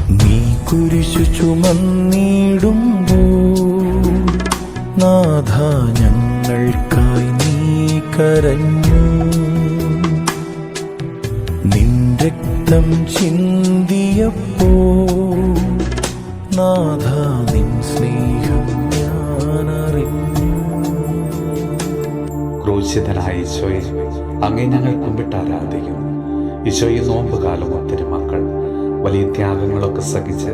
നീ കുരിശു ചുമന്നിടുമ്പോൾ നാഥ ഞങ്ങൾക്കായി നീ കരഞ്ഞു. നിൻ രക്തം ചിന്തിയപ്പോൾ നാഥ നിൻ സ്നേഹം ഞാനറിഞ്ഞു. ക്രൂശിതനായ ഈശോയെ, അങ്ങേ ഞങ്ങൾ കുമ്പിട്ട് ആരാധിക്കുന്നു. ഈശോയെ, നോമ്പുകാലം ഒത്തിരി മക്കൾ വലിയ ത്യാഗങ്ങളൊക്കെ സഹിച്ച്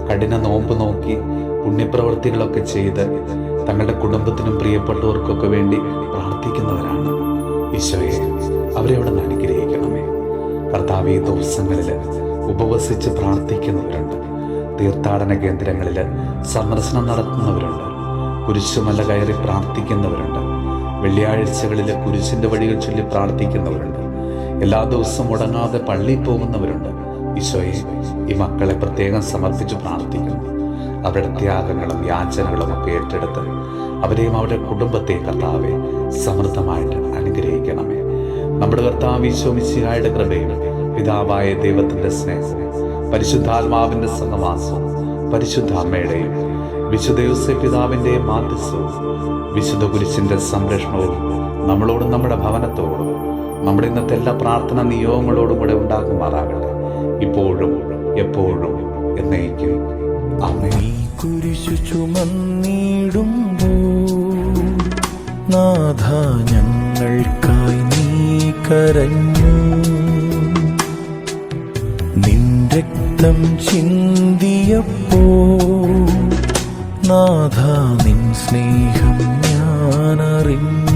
കഠിന നോമ്പ് നോക്കി പുണ്യപ്രവൃത്തികളൊക്കെ ചെയ്ത് തങ്ങളുടെ കുടുംബത്തിനും പ്രിയപ്പെട്ടവർക്കൊക്കെ വേണ്ടി പ്രാർത്ഥിക്കുന്നവരാണ്. ഈശോയെ, അവരെ അവിടെ നിന്ന് അനുഗ്രഹിക്കണമേ. കർത്താവ്, ഈ ദിവസങ്ങളിൽ ഉപവസിച്ച് പ്രാർത്ഥിക്കുന്നവരുണ്ട്. തീർത്ഥാടന കേന്ദ്രങ്ങളിൽ സന്ദർശനം നടത്തുന്നവരുണ്ട്. കുരിശുമല കയറി പ്രാർത്ഥിക്കുന്നവരുണ്ട്. വെള്ളിയാഴ്ചകളിൽ കുരിശിൻ്റെ വഴികൾ ചൊല്ലി പ്രാർത്ഥിക്കുന്നവരുണ്ട്. എല്ലാ ദിവസവും മുടങ്ങാതെ പള്ളിയിൽ പോകുന്നവരുണ്ട്. ഈശോയെ, ഈ മക്കളെ പ്രത്യേകം സമർപ്പിച്ച് പ്രാർത്ഥിക്കുന്നു. അവരുടെ ത്യാഗങ്ങളും യാചനകളും ഒക്കെ ഏറ്റെടുത്ത് അവരെയും അവരുടെ കുടുംബത്തെയും കർത്താവെ സമൃദ്ധമായിട്ട് അനുഗ്രഹിക്കണമേ. നമ്മുടെ കർത്താവ് ഈശോ മിശിഹായുടെ കൃപയും പിതാവായ ദൈവത്തിൻ്റെ സ്നേഹവും പരിശുദ്ധാത്മാവിൻ്റെ സഹവാസവും പരിശുദ്ധ അമ്മയുടെയും വിശുദ്ധ യോസേപ്പ് പിതാവിൻ്റെയും മാധ്യസ്ഥവും വിശുദ്ധ കുരിശിൻ്റെ സംരക്ഷണവും നമ്മളോടും നമ്മുടെ ഭവനത്തോടും നമ്മുടെ ഇന്നത്തെ എല്ലാ പ്രാർത്ഥന നിയോഗങ്ങളോടും കൂടെ ഉണ്ടാകുമാറാകട്ടെ, ഇപ്പോഴും എപ്പോഴും എന്നേക്കും. ആമേൻ. നീ കുരിശു ചുമന്നിടുമ്പോൾ നാഥ ഞങ്ങൾക്കായി നീ കരഞ്ഞു. നിൻ രക്തം ചിന്തിയപ്പോൾ നാഥ നിൻ സ്നേഹം ഞാനറിഞ്ഞു.